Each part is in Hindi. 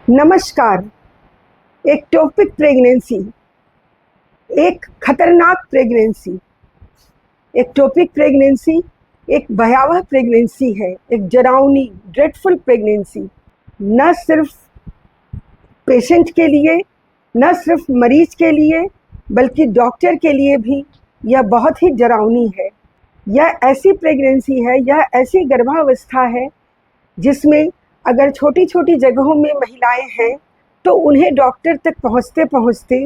नमस्कार। एक्टोपिक प्रेगनेंसी एक खतरनाक प्रेगनेंसी। एक्टोपिक प्रेगनेंसी एक भयावह प्रेगनेंसी है, एक डरावनी ड्रेडफुल प्रेगनेंसी। न सिर्फ पेशेंट के लिए, न सिर्फ मरीज के लिए, बल्कि डॉक्टर के लिए भी यह बहुत ही डरावनी है। यह ऐसी प्रेगनेंसी है, यह ऐसी गर्भावस्था है जिसमें अगर छोटी छोटी जगहों में महिलाएं हैं तो उन्हें डॉक्टर तक पहुंचते पहुंचते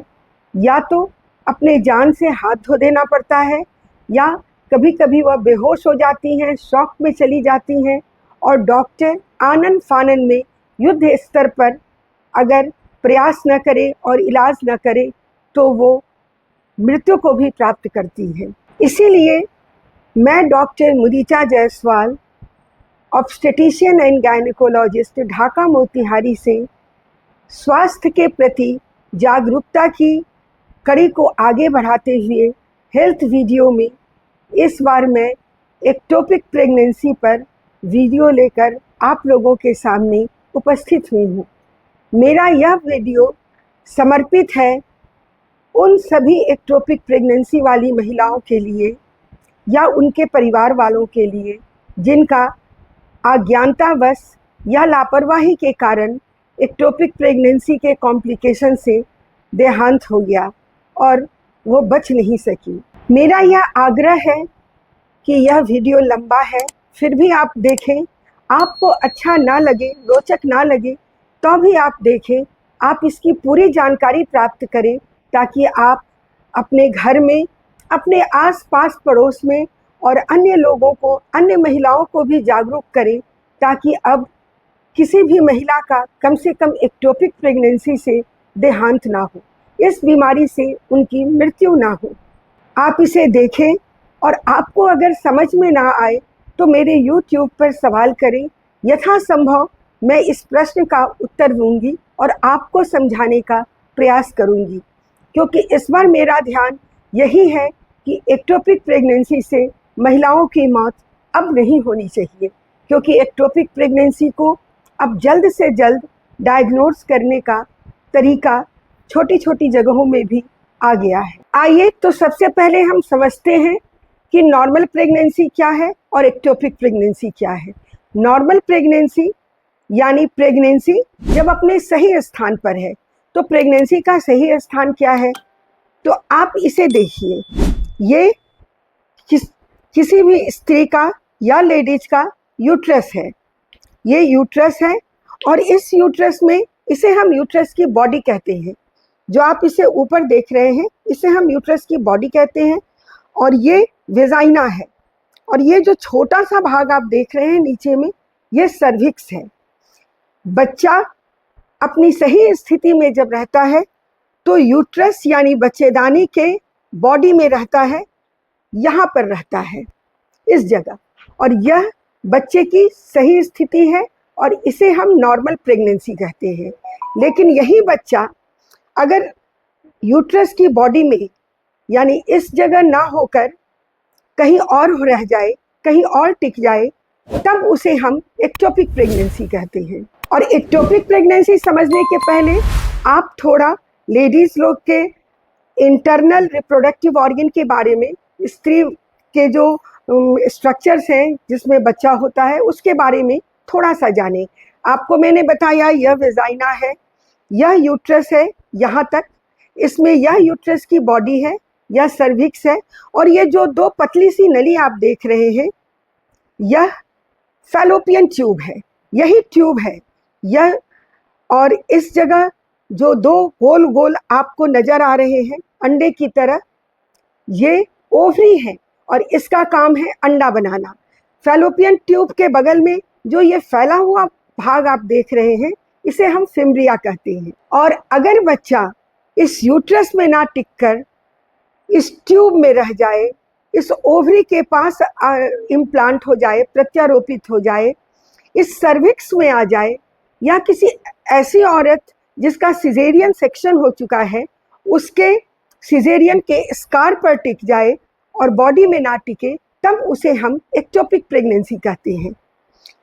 या तो अपने जान से हाथ धो देना पड़ता है, या कभी कभी वह बेहोश हो जाती हैं, शॉक में चली जाती हैं, और डॉक्टर आनन फानन में युद्ध स्तर पर अगर प्रयास न करे और इलाज न करे तो वो मृत्यु को भी प्राप्त करती है। इसीलिए मैं doctor Mudita Jaiswal, obstetrician and gynaecologist, Dhaka Motihari से स्वास्थ्य के प्रति जागरूकता की कड़ी को आगे बढ़ाते हुए हेल्थ वीडियो में इस बार मैं एक्टोपिक प्रेगनेंसी पर वीडियो लेकर आप लोगों के सामने उपस्थित हुई हूँ। मेरा यह वीडियो समर्पित है उन सभी एक्टोपिक प्रेगनेंसी वाली महिलाओं के लिए या उनके परिवार वालों के लिए जिनका अज्ञानतावश या लापरवाही के कारण एक्टोपिक प्रेगनेंसी के कॉम्प्लिकेशन से देहांत हो गया और वो बच नहीं सकी। मेरा यह आग्रह है कि यह वीडियो लंबा है, फिर भी आप देखें। आपको अच्छा ना लगे, रोचक ना लगे तो भी आप देखें, आप इसकी पूरी जानकारी प्राप्त करें ताकि आप अपने घर में, अपने आस पास पड़ोस में और अन्य लोगों को, अन्य महिलाओं को भी जागरूक करें ताकि अब किसी भी महिला का कम से कम एक्टोपिक प्रेगनेंसी से देहांत ना हो, इस बीमारी से उनकी मृत्यु ना हो। आप इसे देखें और आपको अगर समझ में ना आए तो मेरे YouTube पर सवाल करें, यथासंभव मैं इस प्रश्न का उत्तर दूंगी और आपको समझाने का प्रयास करूंगी, क्योंकि इस बार मेरा ध्यान यही है कि एक्टोपिक प्रेगनेंसी से महिलाओं की मौत अब नहीं होनी चाहिए, क्योंकि एक्टोपिक प्रेगनेंसी को अब जल्द से जल्द डायग्नोज करने का तरीका छोटी छोटी जगहों में भी आ गया है। आइए तो सबसे पहले हम समझते हैं कि नॉर्मल प्रेगनेंसी क्या है और एक्टोपिक प्रेगनेंसी क्या है। नॉर्मल प्रेगनेंसी यानी प्रेगनेंसी जब अपने सही स्थान पर है। तो प्रेगनेंसी का सही स्थान क्या है? तो आप इसे देखिए, ये किसी भी स्त्री का या लेडीज का यूट्रस है। ये यूट्रस है और इस यूट्रस में, इसे हम यूट्रस की बॉडी कहते हैं। जो आप इसे ऊपर देख रहे हैं इसे हम यूट्रस की बॉडी कहते हैं। और ये वेजाइना है, और ये जो छोटा सा भाग आप देख रहे हैं नीचे में, ये सर्विक्स है। बच्चा अपनी सही स्थिति में जब रहता है तो यूट्रस यानी बच्चेदानी के बॉडी में रहता है, यहाँ पर रहता है, इस जगह, और यह बच्चे की सही स्थिति है और इसे हम नॉर्मल प्रेगनेंसी कहते हैं। लेकिन यही बच्चा अगर यूट्रस की बॉडी में यानी इस जगह ना होकर कहीं और रह जाए, कहीं और टिक जाए, तब उसे हम एक्टोपिक प्रेगनेंसी कहते हैं। और एक्टोपिक प्रेगनेंसी समझने के पहले आप थोड़ा लेडीज लोग के इंटरनल रिप्रोडक्टिव ऑर्गन के बारे में, स्त्री के जो स्ट्रक्चर्स हैं जिसमें बच्चा होता है, उसके बारे में थोड़ा सा जानें। आपको मैंने बताया यह वेजाइना है, यह यूट्रस है यहाँ तक, इसमें यह यूट्रस की बॉडी है, यह सर्विक्स है, और ये जो दो पतली सी नली आप देख रहे हैं यह फैलोपियन ट्यूब है, यही ट्यूब है यह। और इस जगह जो दो गोल गोल आपको नजर आ रहे हैं अंडे की तरह, ये ओवरी है और इसका काम है अंडा बनाना। फैलोपियन ट्यूब के बगल में जो ये फैला हुआ भाग आप देख रहे हैं इसे हम फिम्ब्रिया कहते हैं। और अगर बच्चा इस यूट्रस में ना टिककर इस ट्यूब में रह जाए, इस ओवरी के पास इम्प्लांट हो जाए, प्रत्यारोपित हो जाए, इस सर्विक्स में आ जाए, या किसी ऐसी औरत जिसका सिजेरियन सेक्शन हो चुका है उसके सिजेरियन के स्कार पर टिक जाए और बॉडी में ना टिके, तब उसे हम एक्टोपिक प्रेगनेंसी कहते हैं।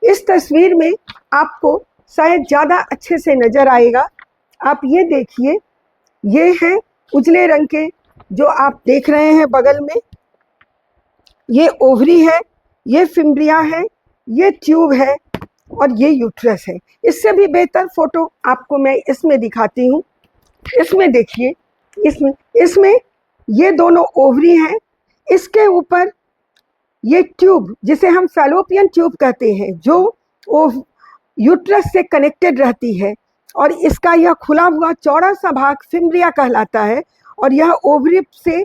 इस तस्वीर में आपको शायद ज़्यादा अच्छे से नज़र आएगा। आप ये देखिए, ये है उजले रंग के जो आप देख रहे हैं बगल में, ये ओवरी है, ये फिम्ब्रिया है, ये ट्यूब है और ये यूट्रस है। इससे भी बेहतर फोटो आपको मैं इसमें दिखाती हूँ। इसमें देखिए, इसमें इसमें ये दोनों ओवरी हैं, इसके ऊपर ये ट्यूब जिसे हम फैलोपियन ट्यूब कहते हैं, जो यूट्रस से कनेक्टेड रहती है, और इसका यह खुला हुआ चौड़ा सा भाग फिम्ब्रिया कहलाता है। और यह ओवरी से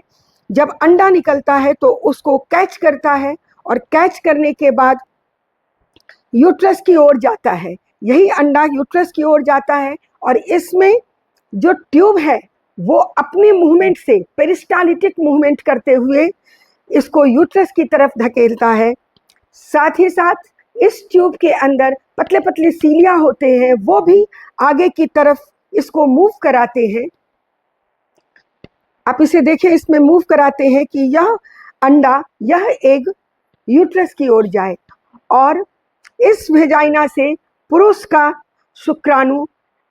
जब अंडा निकलता है तो उसको कैच करता है, और कैच करने के बाद यूट्रस की ओर जाता है। यही अंडा यूट्रस की ओर जाता है, और इसमें जो ट्यूब है वो अपने मूवमेंट से, पेरिस्टालिटिक मूवमेंट करते हुए इसको यूट्रस की तरफ धकेलता है। साथ ही साथ इस ट्यूब के अंदर पतले पतले सीलिया होते हैं, वो भी आगे की तरफ इसको मूव कराते हैं। आप इसे देखें, इसमें मूव कराते हैं कि यह अंडा, यह एग यूट्रस की ओर जाए, और इस वेजाइना से पुरुष का शुक्राणु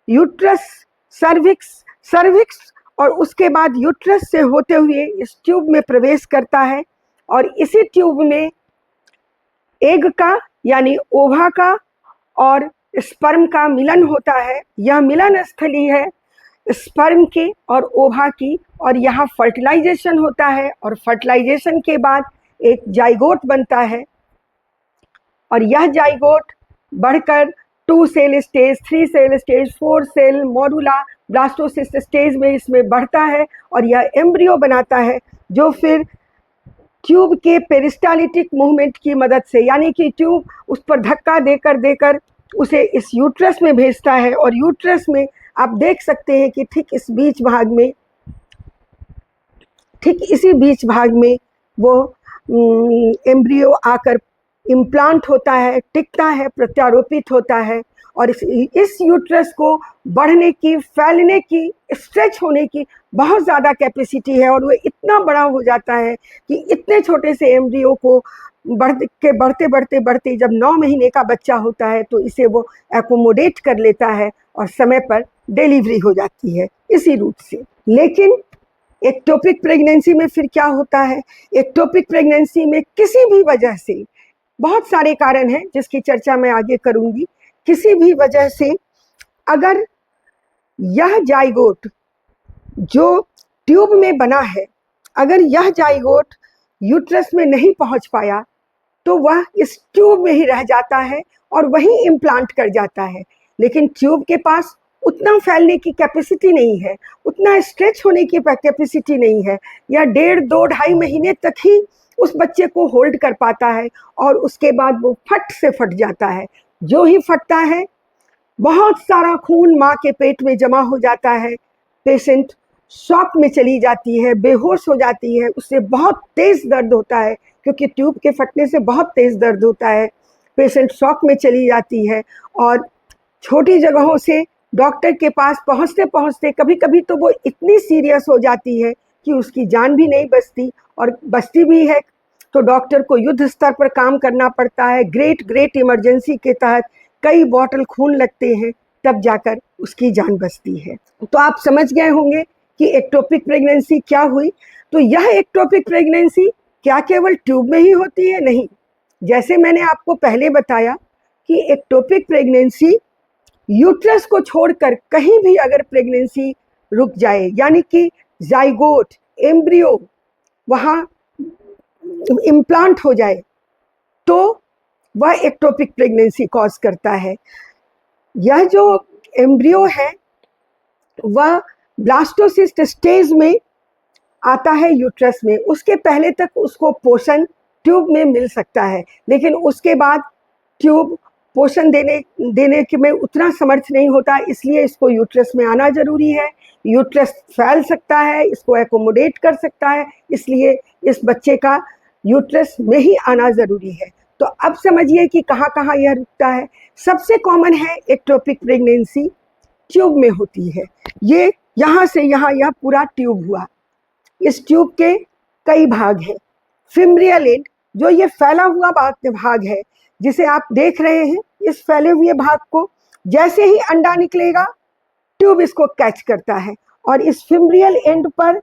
यूट्रस, सर्विक्स और उसके बाद यूट्रस से होते हुए इस ट्यूब में प्रवेश करता है, और इसी ट्यूब में एग का यानी ओवा का और स्पर्म का मिलन होता है। यह मिलन स्थली है स्पर्म के और ओवा की, और यहाँ फर्टिलाइजेशन होता है, और फर्टिलाइजेशन के बाद एक जाइगोट बनता है, और यह जाइगोट बढ़कर 2 cell stage, 3 cell stage, 4 cell, morula, blastocyst stage में इसमें बढ़ता है, और यह एम्ब्रियो बनाता है, जो फिर ट्यूब के पेरिस्टालिटिक मूवमेंट की मदद से, यानी कि ट्यूब उस पर धक्का देकर उसे इस यूट्रस में भेजता है, और यूट्रस में आप देख सकते हैं कि ठीक इसी बीच भाग में वो एम्ब्रियो आकर इम्प्लांट होता है, टिकता है, प्रत्यारोपित होता है, और इस यूट्रस को बढ़ने की, फैलने की, स्ट्रेच होने की बहुत ज़्यादा कैपेसिटी है, और वो इतना बड़ा हो जाता है कि इतने छोटे से एम्ब्रियो को बढ़ते जब 9 महीने का बच्चा होता है तो इसे वो एकोमोडेट कर लेता है, और समय पर डिलीवरी हो जाती है इसी रूट से। लेकिन एक्टोपिक प्रेगनेंसी में फिर क्या होता है? एक्टोपिक प्रेगनेंसी में किसी भी वजह से, बहुत सारे कारण हैं जिसकी चर्चा मैं आगे करूंगी, किसी भी वजह से अगर यह जाइगोट जो ट्यूब में बना है, अगर यह जाइगोट यूट्रस में नहीं पहुंच पाया तो वह इस ट्यूब में ही रह जाता है और वहीं इम्प्लांट कर जाता है। लेकिन ट्यूब के पास उतना फैलने की कैपेसिटी नहीं है, उतना स्ट्रेच होने की कैपेसिटी नहीं है। यह 1.5, 2, 2.5 महीने तक ही उस बच्चे को होल्ड कर पाता है, और उसके बाद वो फट से फट जाता है। जो ही फटता है, बहुत सारा खून माँ के पेट में जमा हो जाता है, पेशेंट शॉक में चली जाती है, बेहोश हो जाती है, उससे बहुत तेज़ दर्द होता है, क्योंकि ट्यूब के फटने से बहुत तेज़ दर्द होता है। पेशेंट शॉक में चली जाती है, और छोटी जगहों से डॉक्टर के पास पहुंचते पहुंचते कभी कभी तो वो इतनी सीरियस हो जाती है कि उसकी जान भी नहीं बचती, और बचती भी है तो डॉक्टर को युद्ध स्तर पर काम करना पड़ता है। ग्रेट इमरजेंसी के तहत कई बॉटल खून लगते हैं, तब जाकर उसकी जान बचती है। तो आप समझ गए होंगे कि एक्टोपिक प्रेगनेंसी क्या हुई। तो यह एक्टोपिक प्रेगनेंसी क्या केवल ट्यूब में ही होती है? नहीं, जैसे मैंने आपको पहले बताया कि एक्टोपिक प्रेगनेंसी यूट्रस को छोड़कर कहीं भी अगर प्रेगनेंसी रुक जाए, यानी कि जाइगोट, एम्ब्रियो वहाँ इम्प्लांट हो जाए, तो वह एक्टोपिक प्रेगनेंसी कॉज करता है। यह जो एम्ब्रियो है वह ब्लास्टोसिस्ट स्टेज में आता है यूट्रस में। उसके पहले तक उसको पोषण ट्यूब में मिल सकता है, लेकिन उसके बाद ट्यूब पोषण देने के में उतना समर्थ नहीं होता, इसलिए इसको यूट्रस में आना जरूरी है। यूट्रस फैल सकता है, इसको एकोमोडेट कर सकता है, इसलिए इस बच्चे का यूट्रस में ही आना जरूरी है। तो अब समझिए कि कहाँ कहाँ यह रुकता है। सबसे कॉमन है एक्टोपिक प्रेगनेंसी ट्यूब में होती है। ये यहाँ से यहाँ यह पूरा ट्यूब हुआ। इस ट्यूब के कई भाग हैं। फिम्ब्रियल एंड, जो ये फैला हुआ भाग है जिसे आप देख रहे हैं, इस फैले हुए भाग को जैसे ही अंडा निकलेगा ट्यूब इसको कैच करता है और इस फिम्ब्रियल एंड पर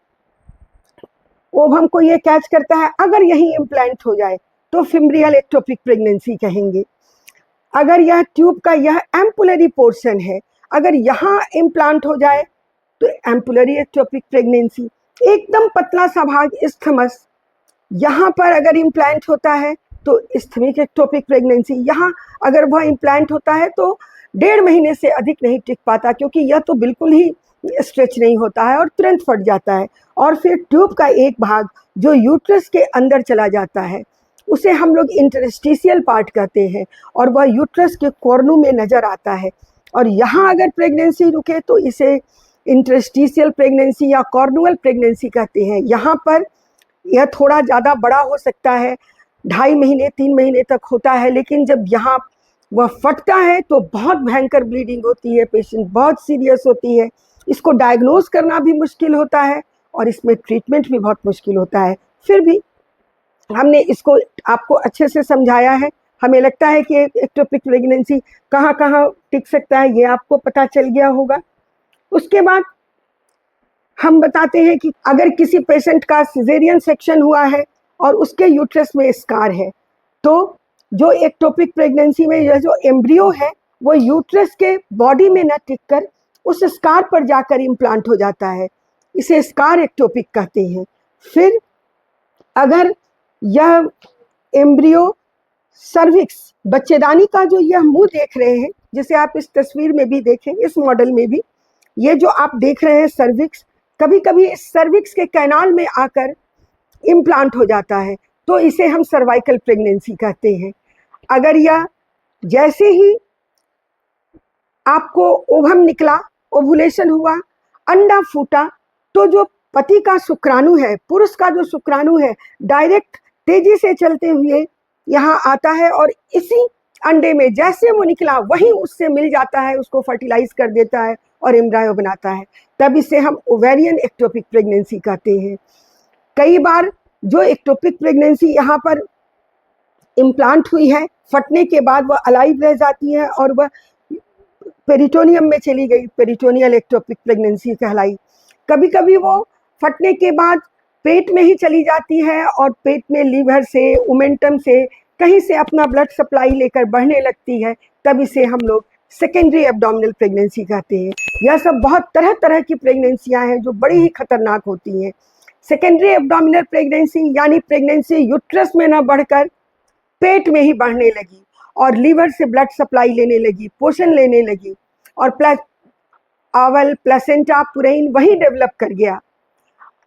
ओवम को ये कैच करता है। अगर यही इम्प्लांट हो जाए तो फिम्ब्रियल एक्टोपिक प्रेगनेंसी कहेंगे। अगर यह ट्यूब का यह एम्पुलरी पोर्शन है, अगर यहाँ इम्प्लांट हो जाए तो एम्पुलरी एक्टोपिक प्रेगनेंसी। एकदम पतला सा भाग इस्थमस, यहाँ पर अगर इम्प्लांट होता है तो इस्थमिक एक्टोपिक प्रेगनेंसी। यहाँ अगर वह इम्प्लांट होता है तो 1.5 महीने से अधिक नहीं टिक पाता, क्योंकि यह तो बिल्कुल ही स्ट्रेच नहीं होता है और तुरंत फट जाता है। और फिर ट्यूब का एक भाग जो यूट्रस के अंदर चला जाता है उसे हम लोग इंटरस्टिशियल पार्ट कहते हैं, और वह यूट्रस के कॉर्नू में नज़र आता है। और यहाँ अगर प्रेगनेंसी रुके तो इसे इंटरस्टिशियल प्रेगनेंसी या कॉर्नुअल प्रेगनेंसी कहते हैं। यहाँ पर यह थोड़ा ज़्यादा बड़ा हो सकता है, 2.5 महीने 3 महीने तक होता है, लेकिन जब यहाँ वह फटता है तो बहुत भयंकर ब्लीडिंग होती है, पेशेंट बहुत सीरियस होती है। इसको डायग्नोज करना भी मुश्किल होता है और इसमें ट्रीटमेंट भी बहुत मुश्किल होता है। फिर भी हमने इसको आपको अच्छे से समझाया है। हमें लगता है कि एक्टोपिक प्रेगनेंसी कहाँ कहाँ टिक सकता है ये आपको पता चल गया होगा। उसके बाद हम बताते हैं कि अगर किसी पेशेंट का सिजेरियन सेक्शन हुआ है और उसके यूट्रस में स्कार है, तो जो एक्टोपिक प्रेगनेंसी में यह जो एम्ब्रियो है वो यूट्रस के बॉडी में न टिक कर उस स्कार पर जाकर इम्प्लांट हो जाता है, इसे स्कार एक्टोपिक कहते हैं। फिर अगर यह एम्ब्रियो सर्विक्स, बच्चेदानी का जो यह मुंह देख रहे हैं, जिसे आप इस तस्वीर में भी देखें, इस मॉडल में भी ये जो आप देख रहे हैं सर्विक्स, कभी कभी इस सर्विक्स के कैनाल में आकर इम्प्लांट हो जाता है, तो इसे हम सर्वाइकल प्रेगनेंसी कहते हैं। अगर यह जैसे ही आपको ओवम निकला, ओवुलेशन हुआ, अंडा फूटा, तो जो पति का शुक्राणु है, पुरुष का जो शुक्राणु है, डायरेक्ट तेजी से चलते हुए यहाँ आता है और इसी अंडे में जैसे वो निकला वहीं उससे मिल जाता है, उसको फर्टिलाइज कर देता है और एम्ब्रायो बनाता है। तब इसे हम ओवेरियन एक्टोपिक प्रेगनेंसी कहते हैं। कई बार जो एक्टोपिक प्रेगनेंसी यहाँ पर इम्प्लांट हुई है, फटने के बाद वह अलाइव रह जाती है और वह पेरिटोनियम में चली गई, पेरिटोनियल एक्टोपिक प्रेगनेंसी कहलाई। कभी कभी वो फटने के बाद पेट में ही चली जाती है और पेट में लीवर से, उमेंटम से, कहीं से अपना ब्लड सप्लाई लेकर बढ़ने लगती है, तब इसे हम लोग सेकेंडरी एब्डोमिनल प्रेगनेंसी कहते हैं। यह सब बहुत तरह तरह की प्रेगनेंसियां हैं जो बड़ी ही खतरनाक होती हैं। सेकेंडरी एब्डोमिनल प्रेगनेंसी यानी प्रेगनेंसी यूट्रस में न बढ़कर पेट में ही बढ़ने लगी और लीवर से ब्लड सप्लाई लेने लगी, पोषण लेने लगी, और आवल, प्लेसेंटा, पुरैन वही डेवलप कर गया।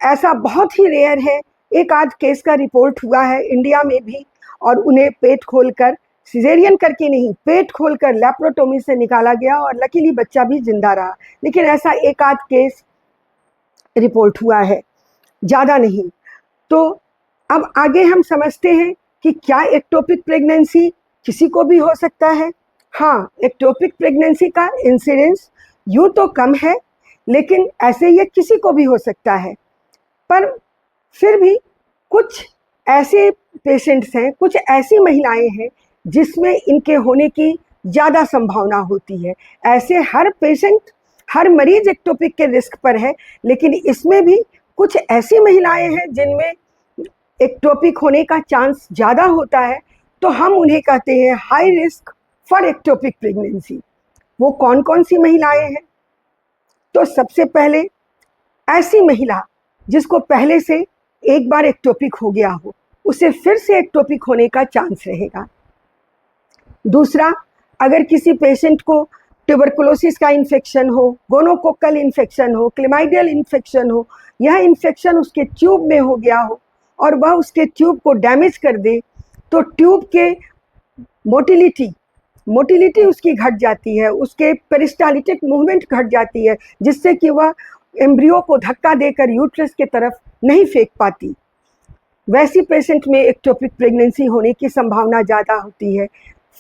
ऐसा बहुत ही रेयर है, एक आध केस का रिपोर्ट हुआ है इंडिया में भी, और उन्हें पेट खोलकर, सिजेरियन करके नहीं, पेट खोलकर लैप्रोटोमी से निकाला गया और लकीली बच्चा भी जिंदा रहा। लेकिन ऐसा एक आध केस रिपोर्ट हुआ है, ज़्यादा नहीं। तो अब आगे हम समझते हैं कि क्या एक्टोपिक प्रेगनेंसी किसी को भी हो सकता है। हाँ, एक्टोपिक प्रेगनेंसी का इंसिडेंस यूँ तो कम है, लेकिन ऐसे ये किसी को भी हो सकता है। पर फिर भी कुछ ऐसे पेशेंट्स हैं, कुछ ऐसी महिलाएं हैं जिसमें इनके होने की ज़्यादा संभावना होती है। ऐसे हर पेशेंट, हर मरीज एक्टोपिक के रिस्क पर है, लेकिन इसमें भी कुछ ऐसी महिलाएं हैं जिनमें एक्टोपिक होने का चांस ज़्यादा होता है, तो हम उन्हें कहते हैं high risk for ectopic pregnancy. वो कौन कौन सी महिलाएं हैं? तो सबसे पहले ऐसी महिला जिसको पहले से एक बार एक्टोपिक हो गया हो, उसे फिर से एक्टोपिक होने का चांस रहेगा। दूसरा, अगर किसी पेशेंट को ट्यूबरकुलोसिस का इन्फेक्शन हो, गोनोकोकल इन्फेक्शन हो, क्लेमाइडियल इन्फेक्शन हो, यह इन्फेक्शन उसके ट्यूब में हो गया हो और वह उसके ट्यूब को डैमेज कर दे, तो ट्यूब के मोटिलिटी उसकी घट जाती है, उसके पेरिस्टालिटिक मूवमेंट घट जाती है, जिससे कि वह एम्ब्रियो को धक्का देकर यूट्रस के तरफ नहीं फेंक पाती। वैसी पेशेंट में एक्टोपिक प्रेगनेंसी होने की संभावना ज़्यादा होती है।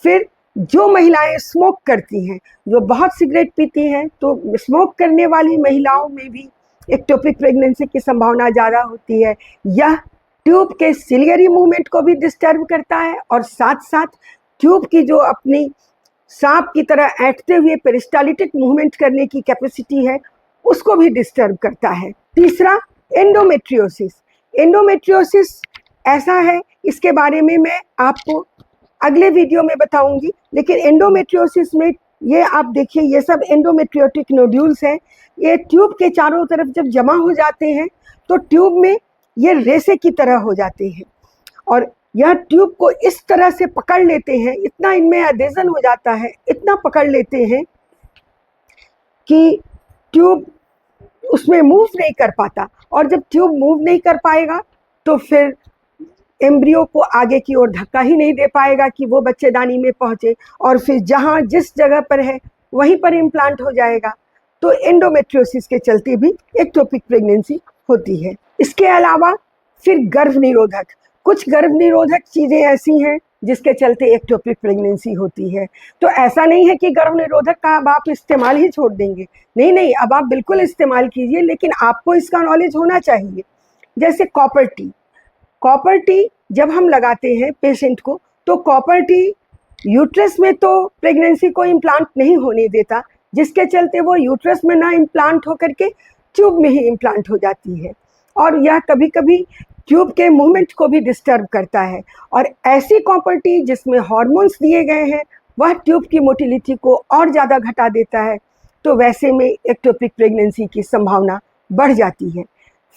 फिर जो महिलाएं स्मोक करती हैं, जो बहुत सिगरेट पीती हैं, तो स्मोक करने वाली महिलाओं में भी एक्टोपिक प्रेगनेंसी की संभावना ज़्यादा होती है। यह ट्यूब के सिलियरी मूवमेंट को भी डिस्टर्ब करता है और साथ साथ ट्यूब की जो अपनी सांप की तरह ऐंठते हुए पेरिस्टालिटिक मूवमेंट करने की कैपेसिटी है, उसको भी डिस्टर्ब करता है। तीसरा, एंडोमेट्रियोसिस। एंडोमेट्रियोसिस ऐसा है, इसके बारे में मैं आपको अगले वीडियो में बताऊंगी, लेकिन एंडोमेट्रियोसिस में ये आप देखिए, ये सब एंडोमेट्रियोटिक नोड्यूल्स हैं। ये ट्यूब के चारों तरफ जब जमा हो जाते हैं तो ट्यूब में ये रेसे की तरह हो जाते हैं और यह ट्यूब को इस तरह से पकड़ लेते हैं, इतना इनमें एडेजन हो जाता है, इतना पकड़ लेते हैं कि ट्यूब उसमें मूव नहीं कर पाता। और जब ट्यूब मूव नहीं कर पाएगा तो फिर एम्ब्रियो को आगे की ओर धक्का ही नहीं दे पाएगा कि वो बच्चेदानी में पहुंचे, और फिर जहां जिस जगह पर है वहीं पर इम्प्लांट हो जाएगा। तो एंडोमेट्रियोसिस के चलते भी एक्टोपिक प्रेगनेंसी होती है। इसके अलावा फिर गर्भ निरोधक, कुछ गर्भ निरोधक चीज़ें ऐसी हैं जिसके चलते एक्टोपिक प्रेगनेंसी होती है। तो ऐसा नहीं है कि गर्भ निरोधक का अब आप इस्तेमाल ही छोड़ देंगे, नहीं नहीं, अब आप बिल्कुल इस्तेमाल कीजिए, लेकिन आपको इसका नॉलेज होना चाहिए। जैसे कॉपर टी, कॉपर टी जब हम लगाते हैं पेशेंट को, तो कॉपर टी यूट्रस में तो प्रेगनेंसी को इम्प्लांट नहीं होने देता, जिसके चलते वो यूट्रस में ना इम्प्लांट होकर के ट्यूब में ही इम्प्लांट हो जाती है, और यह कभी कभी ट्यूब के मूवमेंट को भी डिस्टर्ब करता है। और ऐसी कॉपर टी जिसमें हार्मोन्स दिए गए हैं वह ट्यूब की मोटिलिटी को और ज़्यादा घटा देता है, तो वैसे में एक्टोपिक प्रेगनेंसी की संभावना बढ़ जाती है।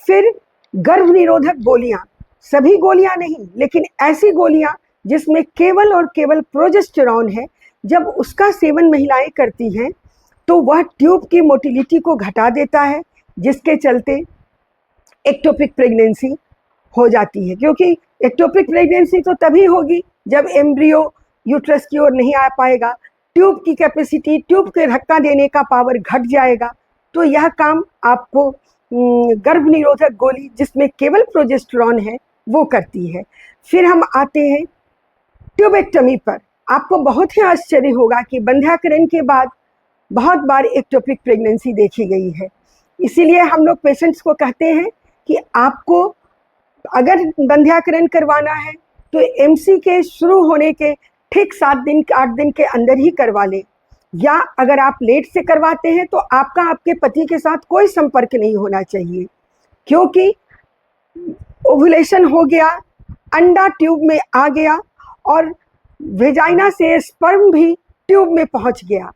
फिर गर्भ निरोधक गोलियाँ, सभी गोलियाँ नहीं, लेकिन ऐसी गोलियाँ जिसमें केवल और केवल प्रोजेस्टेरॉन है, जब उसका सेवन महिलाएं करती हैं तो वह ट्यूब की मोटिलिटी को घटा देता है, जिसके चलते एक्टोपिक प्रेगनेंसी हो जाती है। क्योंकि एक्टोपिक प्रेगनेंसी तो तभी होगी जब एम्ब्रियो यूट्रस की ओर नहीं आ पाएगा, ट्यूब की कैपेसिटी, ट्यूब के धक्का देने का पावर घट जाएगा। तो यह काम आपको गर्भ निरोधक गोली जिसमें केवल प्रोजेस्टेरॉन है वो करती है। फिर हम आते हैं ट्यूबेक्टमी पर। आपको बहुत ही आश्चर्य होगा कि बंध्याकरण के बाद बहुत बार एक्टोपिक प्रेगनेंसी देखी गई है। इसीलिए हम लोग पेशेंट्स को कहते हैं कि आपको अगर बंध्याकरण करवाना है तो एमसी के शुरू होने के ठीक 7 दिन 8 दिन के अंदर ही करवा लें, या अगर आप लेट से करवाते हैं तो आपका आपके पति के साथ कोई संपर्क नहीं होना चाहिए, क्योंकि ओव्यूलेशन हो गया, अंडा ट्यूब में आ गया और वेजाइना से स्पर्म भी ट्यूब में पहुंच गया।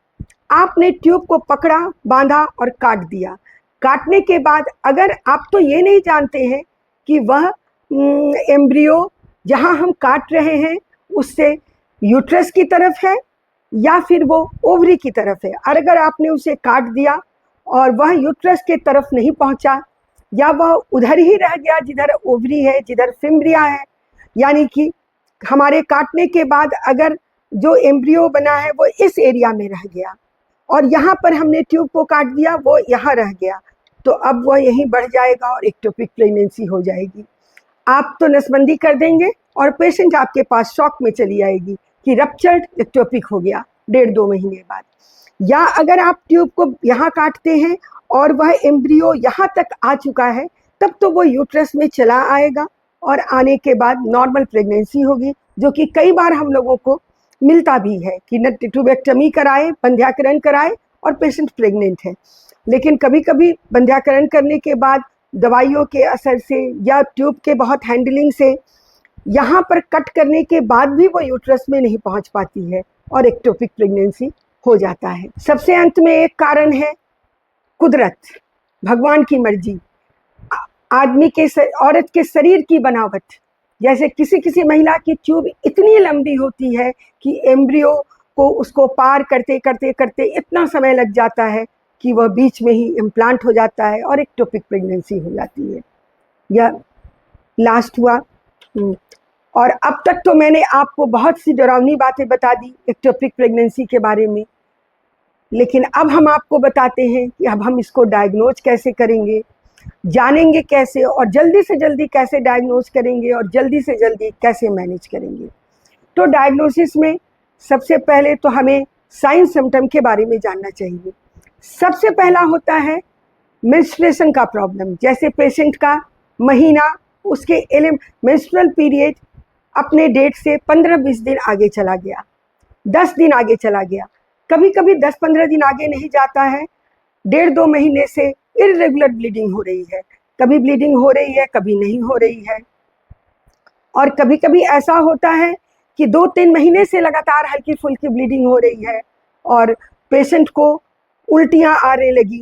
आपने ट्यूब को पकड़ा, बांधा और काट दिया। काटने के बाद अगर आप तो ये नहीं जानते हैं कि वह एम्ब्रियो जहां हम काट रहे हैं उससे यूट्रस की तरफ है या फिर वो ओवरी की तरफ है, और अगर आपने उसे काट दिया और वह यूट्रस के तरफ नहीं पहुंचा, या वह उधर ही रह गया जिधर ओवरी है, जिधर फिम्ब्रिया है, यानी कि हमारे काटने के बाद अगर जो एम्ब्रियो बना है वो इस एरिया में रह गया और यहाँ पर हमने ट्यूब को काट दिया, वो यहाँ रह गया, तो अब वह यहीं बढ़ जाएगा और एक्टोपिक प्रेगनेंसी हो जाएगी। आप तो नसबंदी कर देंगे और पेशेंट आपके पास शॉक में चली आएगी कि रप्चर्ड एक्टोपिक हो गया 1.5-2 महीने बाद। या अगर आप ट्यूब को यहाँ काटते हैं और वह एम्ब्रियो यहाँ तक आ चुका है, तब तो वो यूट्रस में चला आएगा और आने के बाद नॉर्मल प्रेगनेंसी होगी, जो कि कई बार हम लोगों को मिलता भी है कि न ट्यूबेक्टमी कराए, बंध्याकरण कराए और पेशेंट प्रेग्नेंट है। लेकिन कभी कभी बंध्याकरण करने के बाद दवाइयों के असर से या ट्यूब के बहुत हैंडलिंग से यहाँ पर कट करने के बाद भी वो यूट्रस में नहीं पहुँच पाती है और एक्टोपिक प्रेगनेंसी हो जाता है। सबसे अंत में एक कारण है कुदरत, भगवान की मर्जी, आदमी के औरत के शरीर की बनावट। जैसे किसी किसी महिला की ट्यूब इतनी लंबी होती है कि एम्ब्रियो को उसको पार करते करते करते इतना समय लग जाता है कि वह बीच में ही इम्प्लांट हो जाता है और एक्टोपिक प्रेगनेंसी हो जाती है। यह लास्ट हुआ। और अब तक तो मैंने आपको बहुत सी डरावनी बातें बता दी एक्टोपिक प्रेगनेंसी के बारे में, लेकिन अब हम आपको बताते हैं कि अब हम इसको डायग्नोज कैसे करेंगे, जानेंगे कैसे, और जल्दी से जल्दी कैसे डायग्नोज करेंगे और जल्दी से जल्दी कैसे मैनेज करेंगे। तो डायग्नोसिस में सबसे पहले तो हमें साइन सिम्टम के बारे में जानना चाहिए। सबसे पहला होता है मेंस्ट्रुएशन का प्रॉब्लम। जैसे पेशेंट का महीना, उसके मेंस्ट्रुअल पीरियड अपने डेट से 15-20 दिन आगे चला गया, 10 दिन आगे चला गया, कभी कभी 10-15 दिन आगे नहीं जाता है, 1.5-2 महीने से इर्रेगुलर ब्लीडिंग हो रही है, कभी ब्लीडिंग हो रही है कभी नहीं हो रही है। और कभी कभी ऐसा होता है कि 2-3 महीने से लगातार हल्की फुल्की ब्लीडिंग हो रही है और पेशेंट को उल्टियाँ आने लगी,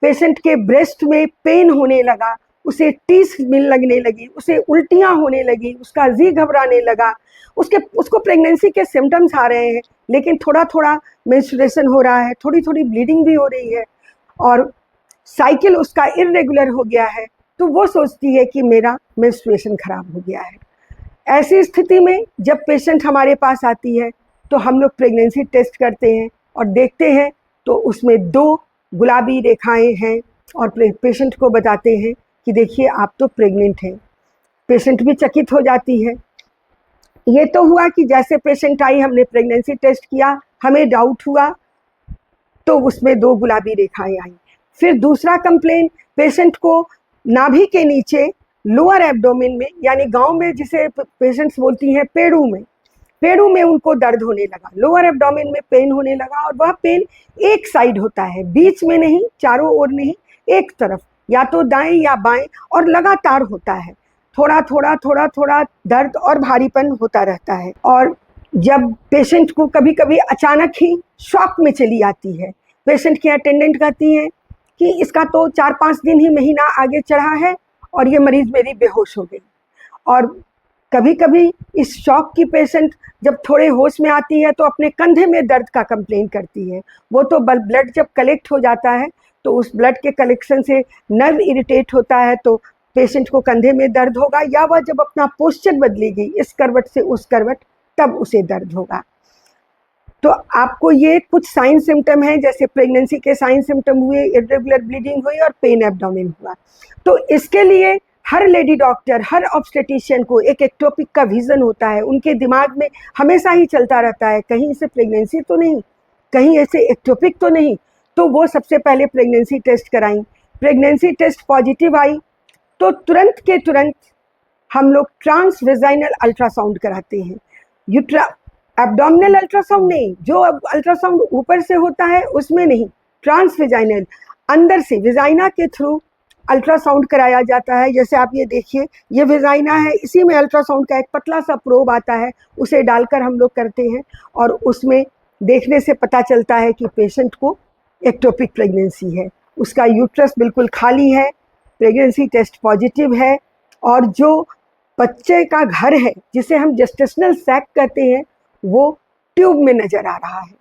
पेशेंट के ब्रेस्ट में पेन होने लगा, उसे टीस मिल लगने लगी, उसे उल्टियाँ होने लगी, उसका जी घबराने लगा, उसको प्रेगनेंसी के सिम्टम्स आ रहे हैं, लेकिन थोड़ा थोड़ा मेंस्ट्रुएशन हो रहा है, थोड़ी थोड़ी ब्लीडिंग भी हो रही है और साइकिल उसका इर्रेगुलर हो गया है, तो वो सोचती है कि मेरा मेंस्ट्रुएशन खराब हो गया है। ऐसी स्थिति में जब पेशेंट हमारे पास आती है तो हम लोग प्रेगनेंसी टेस्ट करते हैं और देखते हैं तो उसमें 2 गुलाबी रेखाएं हैं और पेशेंट को बताते हैं कि देखिए आप तो प्रेग्नेंट हैं। पेशेंट भी चकित हो जाती है। ये तो हुआ कि जैसे पेशेंट आई हमने प्रेगनेंसी टेस्ट किया, हमें डाउट हुआ तो उसमें 2 गुलाबी रेखाएं आई। फिर दूसरा कंप्लेन, पेशेंट को नाभि के नीचे लोअर एब्डोमेन में, यानी गांव में जिसे पेशेंट्स बोलती हैं पेड़ू में उनको दर्द होने लगा, लोअर एब्डोमेन में पेन होने लगा और वह पेन एक साइड होता है, बीच में नहीं, चारों ओर नहीं, एक तरफ, या तो दाएं या बाएं, और लगातार होता है, थोड़ा थोड़ा थोड़ा थोड़ा दर्द और भारीपन होता रहता है। और जब पेशेंट को कभी कभी अचानक ही शॉक में चली आती है, पेशेंट की अटेंडेंट कहती है कि इसका तो 4-5 दिन ही महीना आगे चढ़ा है और ये मरीज मेरी बेहोश हो गई। और कभी कभी इस शॉक की पेशेंट जब थोड़े होश में आती है तो अपने कंधे में दर्द का कंप्लेन करती है। वो तो ब्लड जब कलेक्ट हो जाता है तो उस ब्लड के कलेक्शन से नर्व इरिटेट होता है तो पेशेंट को कंधे में दर्द होगा, या वह जब अपना पोस्चर बदलेगी इस करवट से उस करवट तब उसे दर्द होगा। तो आपको ये कुछ साइन सिम्टम है, जैसे प्रेगनेंसी के साइन सिम्टम हुए, इर्रेगुलर ब्लीडिंग हुई और पेन एब्डोमेन हुआ। तो इसके लिए हर लेडी डॉक्टर, हर ऑब्स्टेटिशियन को एक एक्टोपिक का विजन होता है, उनके दिमाग में हमेशा ही चलता रहता है कहीं इसे प्रेगनेंसी तो नहीं, कहीं ऐसे एक्टोपिक तो नहीं। तो वो सबसे पहले प्रेगनेंसी टेस्ट कराई, प्रेगनेंसी टेस्ट पॉजिटिव आई तो तुरंत के तुरंत हम लोग ट्रांसवेजाइनल अल्ट्रासाउंड कराते हैं। एब्डोमिनल अल्ट्रासाउंड नहीं, जो अल्ट्रासाउंड ऊपर से होता है उसमें नहीं, ट्रांसवेजाइनल, अंदर से वेजाइना के थ्रू अल्ट्रासाउंड कराया जाता है। जैसे आप ये देखिए, ये वेजाइना है, इसी में अल्ट्रासाउंड का एक पतला सा प्रोब आता है, उसे डालकर हम लोग करते हैं और उसमें देखने से पता चलता है कि पेशेंट को एक्टोपिक प्रेगनेंसी है, उसका यूट्रस बिल्कुल खाली है, प्रेगनेंसी टेस्ट पॉजिटिव है और जो बच्चे का घर है जिसे हम जेस्टेशनल सैक कहते हैं वो ट्यूब में नजर आ रहा है।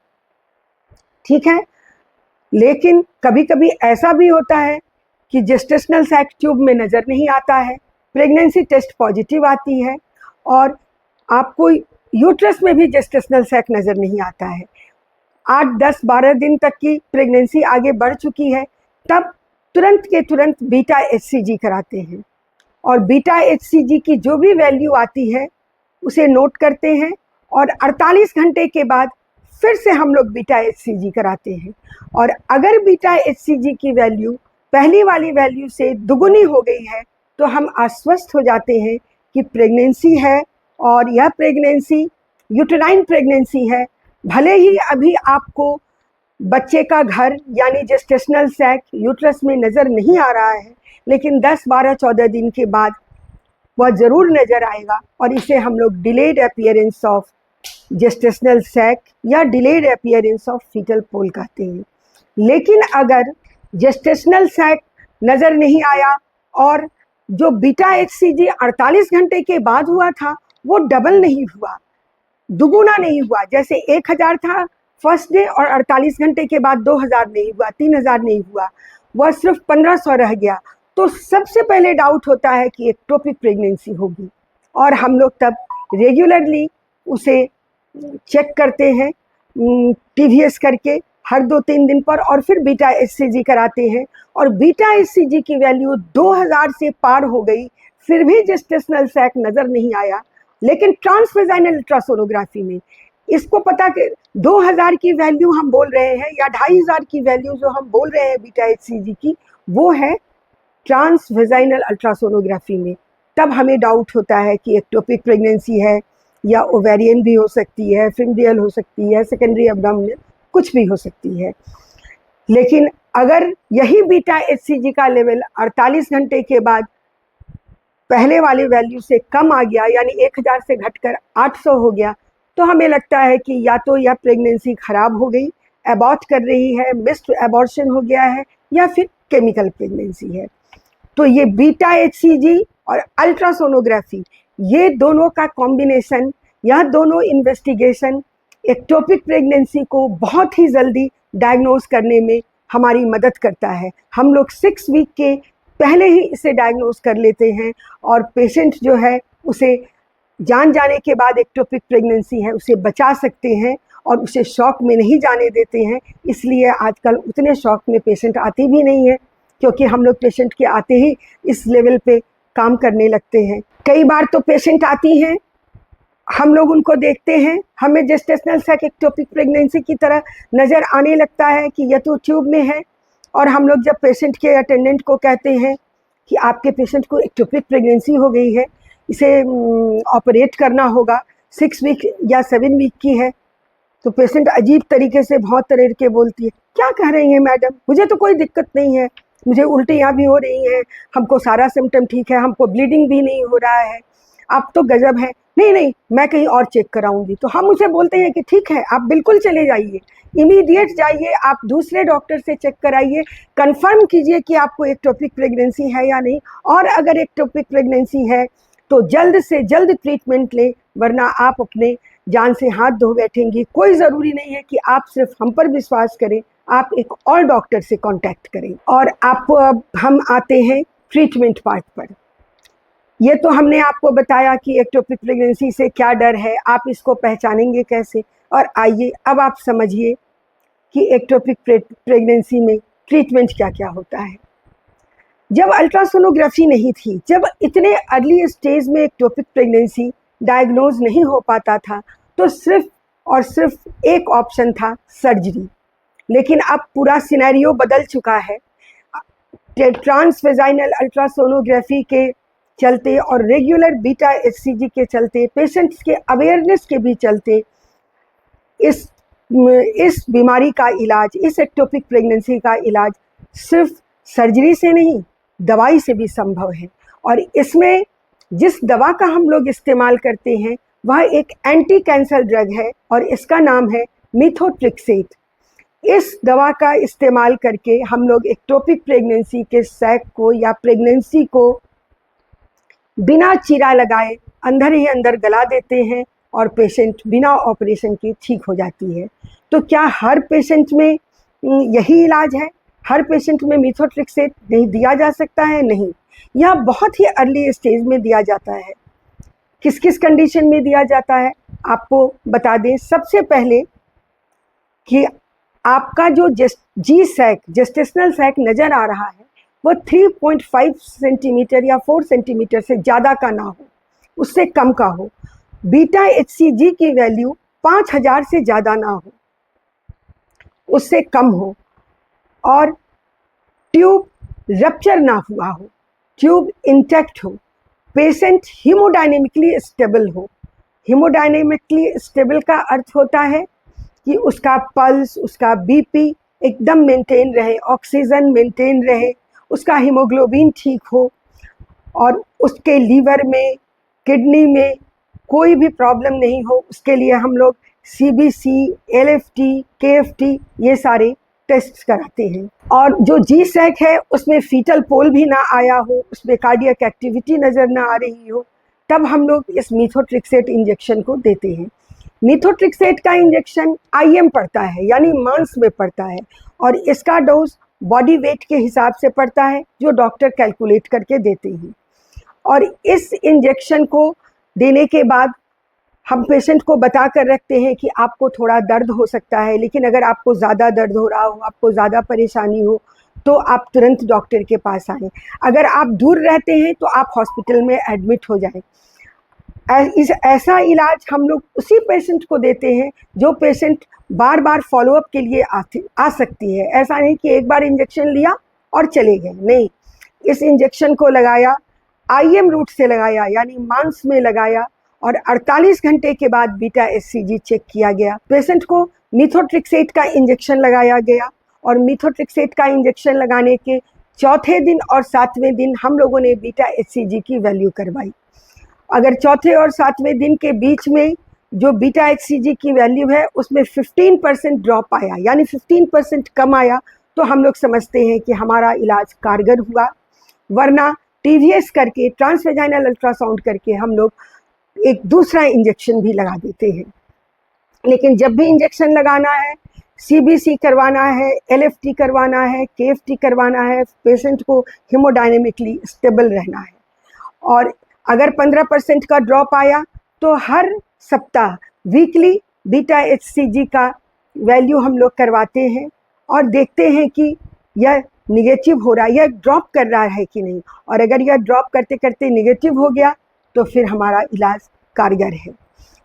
ठीक है, लेकिन कभी कभी ऐसा भी होता है कि जेस्टेशनल सैक ट्यूब में नजर नहीं आता है, प्रेगनेंसी टेस्ट पॉजिटिव आती है और आपको यूट्रस में भी जेस्टेशनल सैक नजर नहीं आता है। 8, 10, 12 दिन तक की प्रेगनेंसी आगे बढ़ चुकी है, तब तुरंत के तुरंत बीटा HCG कराते हैं और बीटा HCG की जो भी वैल्यू आती है उसे नोट करते हैं और 48 घंटे के बाद फिर से हम लोग बीटा HCG कराते हैं। और अगर बीटा HCG की वैल्यू पहली वाली वैल्यू से दुगुनी हो गई है तो हम आश्वस्त हो जाते हैं कि प्रेगनेंसी है और यह प्रेगनेंसी यूटेराइन प्रेगनेंसी है। भले ही अभी आपको बच्चे का घर यानी जेस्टेशनल सैक यूट्रस में नज़र नहीं आ रहा है, लेकिन 10, 12, 14 दिन के बाद वह ज़रूर नज़र आएगा और इसे हम लोग delayed appearance of gestational sac या delayed appearance of fetal pole कहते हैं। लेकिन अगर जेस्टेशनल सैक नज़र नहीं आया और जो बीटा HCG 48 घंटे के बाद हुआ था वो डबल नहीं हुआ, दुगुना नहीं हुआ, जैसे 1000 था फर्स्ट डे और 48 घंटे के बाद 2000 नहीं हुआ, 3000 नहीं हुआ, वह सिर्फ 1500 रह गया, तो सबसे पहले डाउट होता है कि एक्टोपिक प्रेगनेंसी होगी और हम लोग तब रेगुलरली उसे चेक करते हैं TVS करके हर 2-3 दिन पर और फिर बीटा HCG कराते हैं और बीटा HCG की वैल्यू 2000 से पार हो गई, फिर भी जेस्टेशनल सैक नज़र नहीं आया, लेकिन ट्रांसवेजाइनल अल्ट्रासोनोग्राफी में इसको पता कि 2000 की वैल्यू हम बोल रहे हैं या 2500 की वैल्यू जो हम बोल रहे हैं बीटा HCG की, वो है ट्रांसवेजाइनल अल्ट्रासोनोग्राफी में। तब हमें डाउट होता है कि एक्टोपिक प्रेगनेंसी है या ओवेरियन भी हो सकती है, फिमरियल हो सकती है, सेकेंडरी एब्डोमिनल, कुछ भी हो सकती है। लेकिन अगर यही बीटा HCG का लेवल 48 घंटे के बाद पहले वाली वैल्यू से कम आ गया, यानी 1000 से घटकर 800 हो गया, तो हमें लगता है कि या तो यह प्रेगनेंसी खराब हो गई, अबॉर्ट कर रही है, मिस्ड अबॉर्शन हो गया है, या फिर केमिकल प्रेगनेंसी है। तो ये बीटा HCG और अल्ट्रासोनोग्राफी, ये दोनों का कॉम्बिनेशन, यह दोनों इन्वेस्टिगेशन एक्टोपिक प्रेगनेंसी को बहुत ही जल्दी डायग्नोज करने में हमारी मदद करता है। हम लोग 6 वीक के पहले ही इसे डायग्नोज कर लेते हैं और पेशेंट जो है उसे जान जाने के बाद एक्टोपिक प्रेगनेंसी है उसे बचा सकते हैं और उसे शॉक में नहीं जाने देते हैं। इसलिए आजकल उतने शॉक में पेशेंट आते भी नहीं है, क्योंकि हम लोग पेशेंट के आते ही इस लेवल पे काम करने लगते हैं। कई बार तो पेशेंट आती हैं, हम लोग उनको देखते हैं, हमें जेस्टेशनल सैक एक्टोपिक प्रेगनेंसी की तरह नज़र आने लगता है कि यह तो ट्यूब में है, और हम लोग जब पेशेंट के अटेंडेंट को कहते हैं कि आपके पेशेंट को एक्टोपिक प्रेगनेंसी हो गई है, इसे ऑपरेट करना होगा, 6 वीक या 7 वीक की है, तो पेशेंट अजीब तरीके से बहुत तरह के बोलती है, क्या कह रही हैं मैडम, मुझे तो कोई दिक्कत नहीं है, मुझे उल्टियाँ भी हो रही हैं, हमको सारा सिम्टम ठीक है, हमको ब्लीडिंग भी नहीं हो रहा है, आप तो गजब है, नहीं नहीं मैं कहीं और चेक कराऊंगी। तो हम उसे बोलते हैं कि ठीक है, आप बिल्कुल चले जाइए, इमीडिएट जाइए, आप दूसरे डॉक्टर से चेक कराइए, कंफर्म कीजिए कि आपको एक्टोपिक प्रेगनेंसी है या नहीं, और अगर एक्टोपिक प्रेगनेंसी है तो जल्द से जल्द ट्रीटमेंट लें, वरना आप अपने जान से हाथ धो बैठेंगी। कोई ज़रूरी नहीं है कि आप सिर्फ हम पर विश्वास करें, आप एक और डॉक्टर से कांटेक्ट करें। और आपको अब हम आते हैं ट्रीटमेंट पार्ट पर। ये तो हमने आपको बताया कि एक्टोपिक प्रेगनेंसी से क्या डर है, आप इसको पहचानेंगे कैसे, और आइए अब आप समझिए कि एक्टोपिक प्रेगनेंसी में ट्रीटमेंट क्या क्या होता है। जब अल्ट्रासोनोग्राफी नहीं थी, जब इतने अर्ली स्टेज में एक्टोपिक प्रेगनेंसी डायग्नोज नहीं हो पाता था, तो सिर्फ और सिर्फ एक ऑप्शन था, सर्जरी। लेकिन अब पूरा सिनेरियो बदल चुका है। ट्रांसवेजाइनल अल्ट्रासोनोग्राफी के चलते और रेगुलर बीटा HCG के चलते, पेशेंट्स के अवेयरनेस के भी चलते, इस बीमारी का इलाज, इस एक्टोपिक प्रेगनेंसी का इलाज सिर्फ सर्जरी से नहीं, दवाई से भी संभव है। और इसमें जिस दवा का हम लोग इस्तेमाल करते हैं वह एक एंटी कैंसर ड्रग है और इसका नाम है मिथोट्रिक्सेट। इस दवा का इस्तेमाल करके हम लोग एक्टोपिक प्रेगनेंसी के सैक को या प्रेगनेंसी को बिना चीरा लगाए अंदर ही अंदर गला देते हैं और पेशेंट बिना ऑपरेशन के ठीक हो जाती है। तो क्या हर पेशेंट में यही इलाज है? हर पेशेंट में मिथोट्रिक्सेट नहीं दिया जा सकता है? नहीं, यह बहुत ही अर्ली स्टेज में दिया जाता है। किस किस कंडीशन में दिया जाता है आपको बता दें। सबसे पहले कि आपका जो जी सैक, जेस्टेशनल सैक नज़र आ रहा है वो 3.5 सेंटीमीटर या 4 सेंटीमीटर से ज़्यादा का ना हो, उससे कम का हो। बीटा HCG की वैल्यू 5000 से ज़्यादा ना हो, उससे कम हो, और ट्यूब रप्चर ना हुआ हो, ट्यूब इंटैक्ट हो, पेशेंट हीमोडायनेमिकली स्टेबल हो। हीमोडायनेमिकली स्टेबल का अर्थ होता है कि उसका पल्स, उसका BP एकदम मेंटेन रहे, ऑक्सीजन मेंटेन रहे, उसका हीमोग्लोबिन ठीक हो, और उसके लीवर में, किडनी में कोई भी प्रॉब्लम नहीं हो। उसके लिए हम लोग CBC, LFT, KFT ये सारे टेस्ट कराते हैं। और जो जी सैक है उसमें फीटल पोल भी ना आया हो, उसमें कार्डियक एक्टिविटी नज़र ना आ रही हो, तब हम लोग इस मिथोट्रिक्सेट इंजेक्शन को देते हैं। मिथोट्रिक्सेट का इंजेक्शन IM पड़ता है, यानी मांस में पड़ता है, और इसका डोज बॉडी वेट के हिसाब से पड़ता है जो डॉक्टर कैलकुलेट करके देते हैं। और इस इंजेक्शन को देने के बाद हम पेशेंट को बता कर रखते हैं कि आपको थोड़ा दर्द हो सकता है, लेकिन अगर आपको ज़्यादा दर्द हो रहा हो, आपको ज़्यादा परेशानी हो, तो आप तुरंत डॉक्टर के पास आएँ। अगर आप दूर रहते हैं तो आप हॉस्पिटल में एडमिट हो जाएं। ऐसा इलाज हम लोग उसी पेशेंट को देते हैं जो पेशेंट बार बार फॉलोअप के लिए आ सकती है। ऐसा नहीं कि एक बार इंजेक्शन लिया और चले गए, नहीं, इस इंजेक्शन को लगाया, IM रूट से लगाया, यानी मांस में लगाया, और 48 घंटे के बाद बीटा एचसीजी चेक किया गया। पेशेंट को मिथोट्रिक्सेट का इंजेक्शन लगाया गया और मिथोट्रिक्सेट का इंजेक्शन लगाने के चौथे दिन और 7वें दिन हम लोगों ने बीटा एचसीजी की वैल्यू करवाई। अगर चौथे और 7वें दिन के बीच में जो बीटा एचसीजी की वैल्यू है उसमें 15% ड्रॉप आया, यानी 15% कम आया, तो हम लोग समझते हैं कि हमारा इलाज कारगर हुआ। वरना टीवीएस करके, ट्रांसवेजाइनल अल्ट्रासाउंड करके हम लोग एक दूसरा इंजेक्शन भी लगा देते हैं। लेकिन जब भी इंजेक्शन लगाना है, सीबीसी करवाना है, एलएफटी करवाना है, केएफटी करवाना है, पेशेंट को हेमोडायनेमिकली स्टेबल रहना है। और अगर 15% का ड्रॉप आया तो हर सप्ताह वीकली बीटा एचसीजी का वैल्यू हम लोग करवाते हैं और देखते हैं कि यह निगेटिव हो रहा है, यह ड्रॉप कर रहा है कि नहीं। और अगर यह ड्रॉप करते करते निगेटिव हो गया तो फिर हमारा इलाज कारगर है।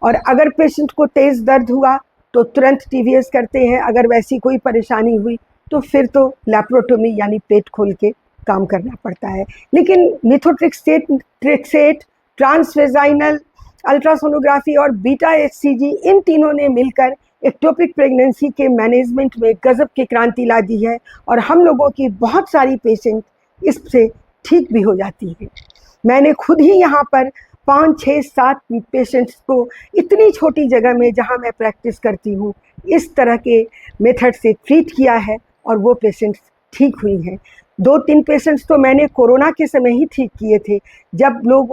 और अगर पेशेंट को तेज़ दर्द हुआ तो तुरंत टीवीएस करते हैं। अगर वैसी कोई परेशानी हुई तो फिर तो लैप्रोटोमी यानी पेट खोल के काम करना पड़ता है। लेकिन मिथोट्रिक्सेट, ट्रांसवेजाइनल अल्ट्रासोनोग्राफी और बीटा एचसीजी, इन तीनों ने मिलकर एक्टोपिक प्रेगनेंसी के मैनेजमेंट में गजब की क्रांति ला दी है और हम लोगों की बहुत सारी पेशेंट इससे ठीक भी हो जाती है। मैंने खुद ही यहाँ पर 5, 6, 7 पेशेंट्स को इतनी छोटी जगह में जहाँ मैं प्रैक्टिस करती हूँ इस तरह के मेथड से ट्रीट किया है और वो पेशेंट्स ठीक हुई हैं। 2-3 पेशेंट्स तो मैंने कोरोना के समय ही ठीक किए थे, जब लोग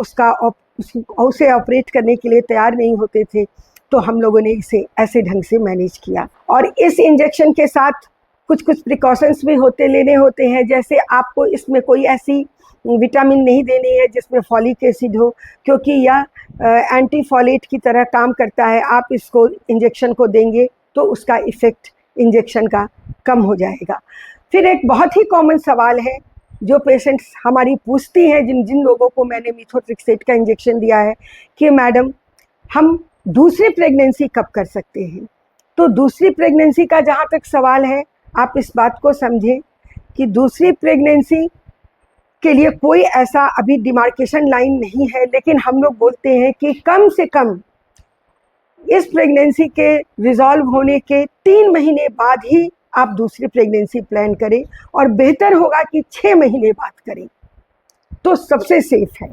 उसे ऑपरेट करने के लिए तैयार नहीं होते थे, तो हम लोगों ने इसे ऐसे ढंग से मैनेज किया। और इस इंजेक्शन के साथ कुछ प्रिकॉशंस भी लेने होते हैं, जैसे आपको इसमें कोई ऐसी विटामिन नहीं देनी है जिसमें फॉलिक एसिड हो, क्योंकि यह एंटी फॉलेट की तरह काम करता है। आप इसको इंजेक्शन को देंगे तो उसका इफ़ेक्ट इंजेक्शन का कम हो जाएगा। फिर एक बहुत ही कॉमन सवाल है जो पेशेंट्स हमारी पूछती हैं, जिन लोगों को मैंने मिथोट्रिक्सेट का इंजेक्शन दिया है, कि मैडम हम दूसरी प्रेगनेंसी कब कर सकते हैं। तो दूसरी प्रेगनेंसी का जहाँ तक सवाल है, आप इस बात को समझें कि दूसरी प्रेगनेंसी के लिए कोई ऐसा अभी डिमार्केशन लाइन नहीं है, लेकिन हम लोग बोलते हैं कि कम से कम इस प्रेगनेंसी के रिजॉल्व होने के 3 महीने बाद ही आप दूसरी प्रेगनेंसी प्लान करें, और बेहतर होगा कि 6 महीने बाद करें तो सबसे सेफ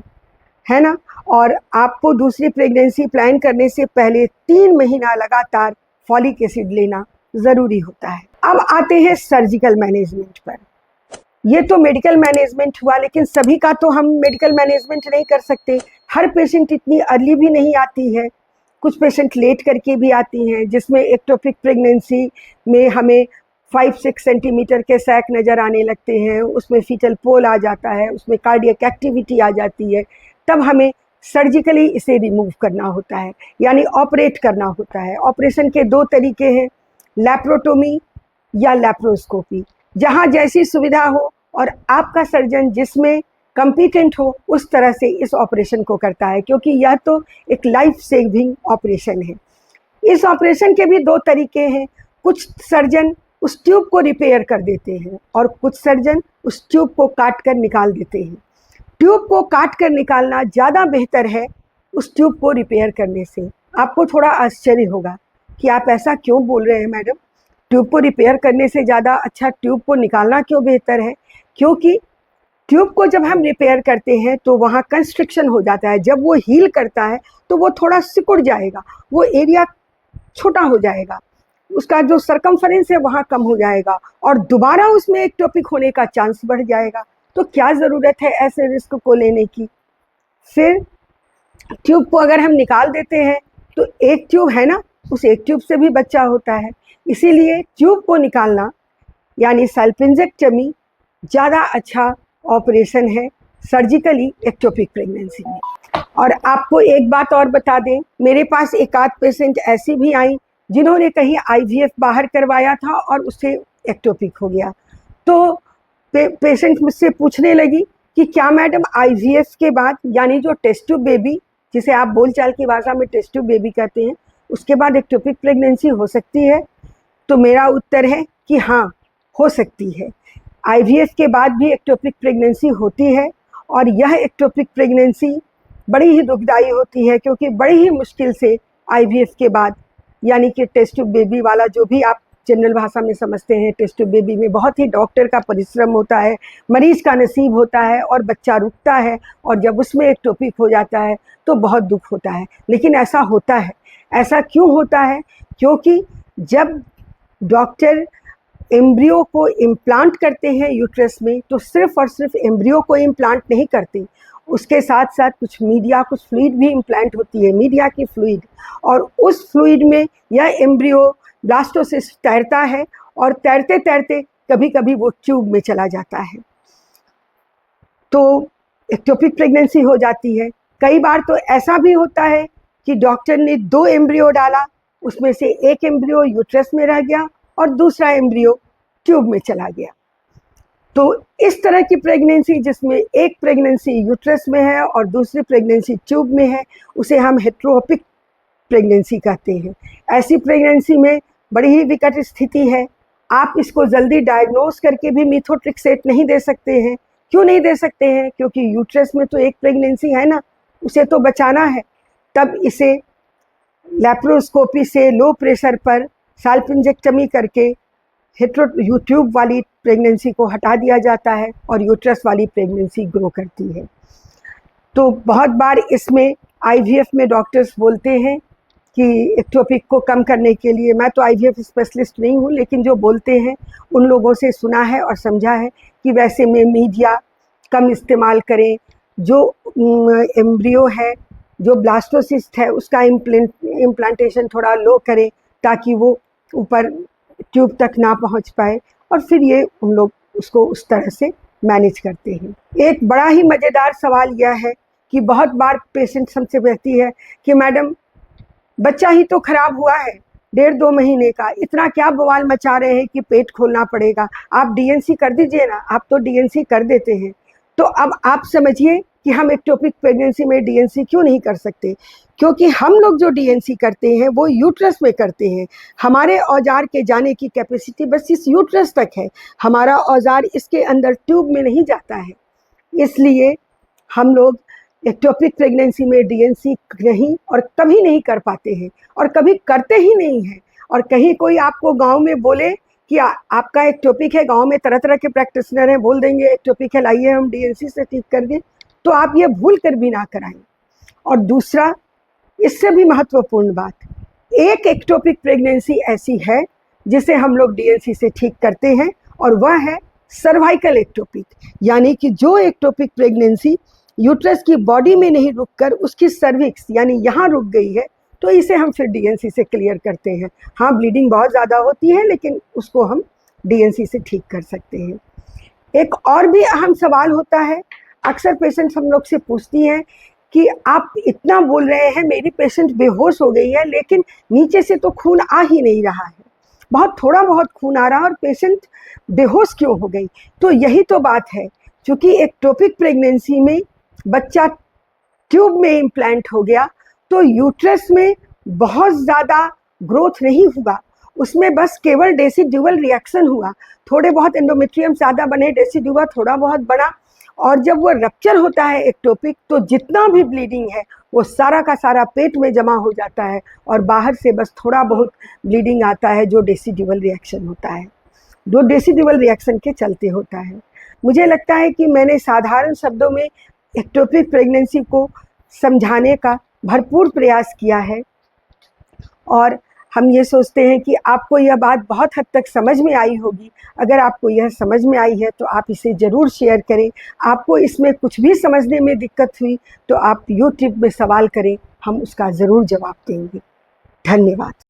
है ना। और आपको दूसरी प्रेगनेंसी प्लान करने से पहले 3 महीना लगातार फॉलिक एसिड लेना ज़रूरी होता है। अब आते हैं सर्जिकल मैनेजमेंट पर। ये तो मेडिकल मैनेजमेंट हुआ, लेकिन सभी का तो हम मेडिकल मैनेजमेंट नहीं कर सकते। हर पेशेंट इतनी अर्ली भी नहीं आती है, कुछ पेशेंट लेट करके भी आती हैं, जिसमें एक्टोपिक प्रेगनेंसी में हमें 5-6 सेंटीमीटर के सैक नज़र आने लगते हैं, उसमें फीटल पोल आ जाता है, उसमें कार्डियक एक्टिविटी आ जाती है। तब हमें सर्जिकली इसे रिमूव करना होता है, यानी ऑपरेट करना होता है। ऑपरेशन के 2 तरीके हैं, लैप्रोटोमी या लैप्रोस्कोपी। जहाँ जैसी सुविधा हो और आपका सर्जन जिसमें कम्पिटेंट हो उस तरह से इस ऑपरेशन को करता है, क्योंकि यह तो एक लाइफ सेविंग ऑपरेशन है। इस ऑपरेशन के भी 2 तरीके हैं। कुछ सर्जन उस ट्यूब को रिपेयर कर देते हैं और कुछ सर्जन उस ट्यूब को काट कर निकाल देते हैं। ट्यूब को काट कर निकालना ज़्यादा बेहतर है उस ट्यूब को रिपेयर करने से। आपको थोड़ा आश्चर्य होगा कि आप ऐसा क्यों बोल रहे हैं मैडम, ट्यूब को रिपेयर करने से ज़्यादा अच्छा ट्यूब को निकालना क्यों बेहतर है। क्योंकि ट्यूब को जब हम रिपेयर करते हैं तो वहाँ कंस्ट्रिक्शन हो जाता है। जब वो हील करता है तो वो थोड़ा सिकुड़ जाएगा, वो एरिया छोटा हो जाएगा, उसका जो सरकमफरेंस है वहाँ कम हो जाएगा और दोबारा उसमें एक्टोपिक होने का चांस बढ़ जाएगा। तो क्या ज़रूरत है ऐसे रिस्क को लेने की। फिर ट्यूब को अगर हम निकाल देते हैं तो एक ट्यूब है ना, उस एक ट्यूब से भी बच्चा होता है। इसीलिए ट्यूब को निकालना यानी सल्पिंजेक्टमी ज़्यादा अच्छा ऑपरेशन है सर्जिकली एक्टोपिक प्रेगनेंसी में। और आपको एक बात और बता दें, मेरे पास एक आध पेशेंट ऐसी भी आई जिन्होंने कहीं आईवीएफ बाहर करवाया था और उससे एक्टोपिक हो गया। तो पेशेंट मुझसे पूछने लगी कि क्या मैडम आईवीएफ के बाद, यानी जो टेस्ट ट्यूब बेबी, जिसे आप बोलचाल की भाषा में टेस्ट ट्यूब बेबी कहते हैं, उसके बाद एक्टोपिक प्रेगनेंसी हो सकती है। तो मेरा उत्तर है कि हाँ, हो सकती है। आईवीएफ के बाद भी एक्टोपिक प्रेगनेंसी होती है और यह एक्टोपिक प्रेगनेंसी बड़ी ही दुखदाई होती है, क्योंकि बड़ी ही मुश्किल से आईवीएफ के बाद, यानी कि टेस्ट ट्यूब बेबी वाला, जो भी आप जनरल भाषा में समझते हैं, टेस्ट ट्यूब बेबी में बहुत ही डॉक्टर का परिश्रम होता है, मरीज का नसीब होता है और बच्चा रुकता है, और जब उसमें एक्टोपिक हो जाता है तो बहुत दुख होता है। लेकिन ऐसा होता है। ऐसा क्यों होता है? क्योंकि जब डॉक्टर एम्ब्रियो को इम्प्लांट करते हैं यूट्रस में, तो सिर्फ और सिर्फ एम्ब्रियो को इम्प्लांट नहीं करते, उसके साथ साथ कुछ मीडिया, कुछ फ्लूइड भी इम्प्लांट होती है, मीडिया की फ्लूइड, और उस फ्लूइड में यह एम्ब्रियो ब्लास्टोसिस्ट तैरता है, और तैरते तैरते कभी कभी वो ट्यूब में चला जाता है, तो एक्टोपिक प्रेगनेंसी हो जाती है। कई बार तो ऐसा भी होता है कि डॉक्टर ने 2 एम्ब्रियो डाला, उसमें से एक एम्ब्रियो यूट्रस में रह गया और दूसरा एम्ब्रियो ट्यूब में चला गया। तो इस तरह की प्रेगनेंसी, जिसमें एक प्रेगनेंसी यूट्रस में है और दूसरी प्रेगनेंसी ट्यूब में है, उसे हम हेटेरोपिक प्रेगनेंसी कहते हैं। ऐसी प्रेगनेंसी में बड़ी ही विकट स्थिति है। आप इसको जल्दी डायग्नोस करके भी मीथोट्रिक्सेट नहीं दे सकते हैं। क्यों नहीं दे सकते हैं? क्योंकि यूट्रस में तो एक प्रेगनेंसी है ना, उसे तो बचाना है। तब इसे लैप्रोस्कोपी से लो प्रेशर पर साल्पिंजेक्टमी करके ट्यूब वाली प्रेगनेंसी को हटा दिया जाता है और यूट्रस वाली प्रेगनेंसी ग्रो करती है। तो बहुत बार इसमें आईवीएफ में डॉक्टर्स बोलते हैं कि एक्टोपिक को कम करने के लिए, मैं तो आईवीएफ स्पेशलिस्ट नहीं हूँ, लेकिन जो बोलते हैं उन लोगों से सुना है और समझा है कि वैसे में मीडिया कम इस्तेमाल करें, जो एम्ब्रियो है, जो ब्लास्टोसिस्ट है, उसका इम्प्लांटेशन थोड़ा लो करें ताकि वो ऊपर ट्यूब तक ना पहुंच पाए, और फिर ये उन लोग उसको उस तरह से मैनेज करते हैं। एक बड़ा ही मज़ेदार सवाल यह है कि बहुत बार पेशेंट हमसे कहती है कि मैडम, बच्चा ही तो खराब हुआ है 1.5-2 महीने का, इतना क्या बवाल मचा रहे हैं कि पेट खोलना पड़ेगा, आप डीएनसी कर दीजिए ना। आप तो डीएनसी कर देते हैं, तो अब आप समझिए कि हम एक्टोपिक प्रेगनेंसी में डीएनसी क्यों नहीं कर सकते। क्योंकि हम लोग जो डीएनसी करते हैं वो यूट्रस में करते हैं। हमारे औजार के जाने की कैपेसिटी बस इस यूट्रस तक है, हमारा औजार इसके अंदर ट्यूब में नहीं जाता है। इसलिए हम लोग एक्टोपिक प्रेगनेंसी में डीएनसी नहीं और कभी नहीं कर पाते हैं, और कभी करते ही नहीं हैं। और कहीं कोई आपको गांव में बोले कि आपका एक्टोपिक है, गांव में तरह तरह के प्रैक्टिशनर हैं, बोल देंगे एक्टोपिक है, लाइए हम डीएनसी से ठीक कर दें, तो आप ये भूल कर भी ना कराएं। और दूसरा, इससे भी महत्वपूर्ण बात, एक एक्टोपिक प्रेगनेंसी ऐसी है जिसे हम लोग डीएनसी से ठीक करते हैं, और वह है सर्वाइकल एक्टोपिक। यानी कि जो एक्टोपिक प्रेगनेंसी यूट्रस की बॉडी में नहीं रुककर उसकी सर्विक्स यानी यहाँ रुक गई है, तो इसे हम फिर डीएनसी से क्लियर करते हैं। हाँ, ब्लीडिंग बहुत ज़्यादा होती है, लेकिन उसको हम डीएनसी से ठीक कर सकते हैं। एक और भी अहम सवाल होता है, अक्सर पेशेंट्स हम लोग से पूछती हैं कि आप इतना बोल रहे हैं, मेरी पेशेंट बेहोश हो गई है, लेकिन नीचे से तो खून आ ही नहीं रहा है, बहुत थोड़ा बहुत खून आ रहा, और पेशेंट बेहोश क्यों हो गई? तो यही तो बात है, क्योंकि एक्टोपिक प्रेगनेंसी में बच्चा ट्यूब में इम्प्लांट हो गया, तो यूट्रस में बहुत ज़्यादा ग्रोथ नहीं हुआ, उसमें बस केवल डेसिड्यूअल रिएक्शन हुआ, थोड़े बहुत एंडोमेट्रियम ज़्यादा बने, डेसिड्यूआ थोड़ा बहुत बना, और जब वो रप्चर होता है एक्टोपिक, तो जितना भी ब्लीडिंग है वो सारा का सारा पेट में जमा हो जाता है, और बाहर से बस थोड़ा बहुत ब्लीडिंग आता है, जो डेसिड्यूअल रिएक्शन होता है, जो डेसिड्यूअल रिएक्शन के चलते होता है। मुझे लगता है कि मैंने साधारण शब्दों में एक्टोपिक प्रेगनेंसी को समझाने का भरपूर प्रयास किया है, और हम ये सोचते हैं कि आपको यह बात बहुत हद तक समझ में आई होगी। अगर आपको यह समझ में आई है तो आप इसे ज़रूर शेयर करें। आपको इसमें कुछ भी समझने में दिक्कत हुई तो आप यूट्यूब में सवाल करें, हम उसका ज़रूर जवाब देंगे। धन्यवाद।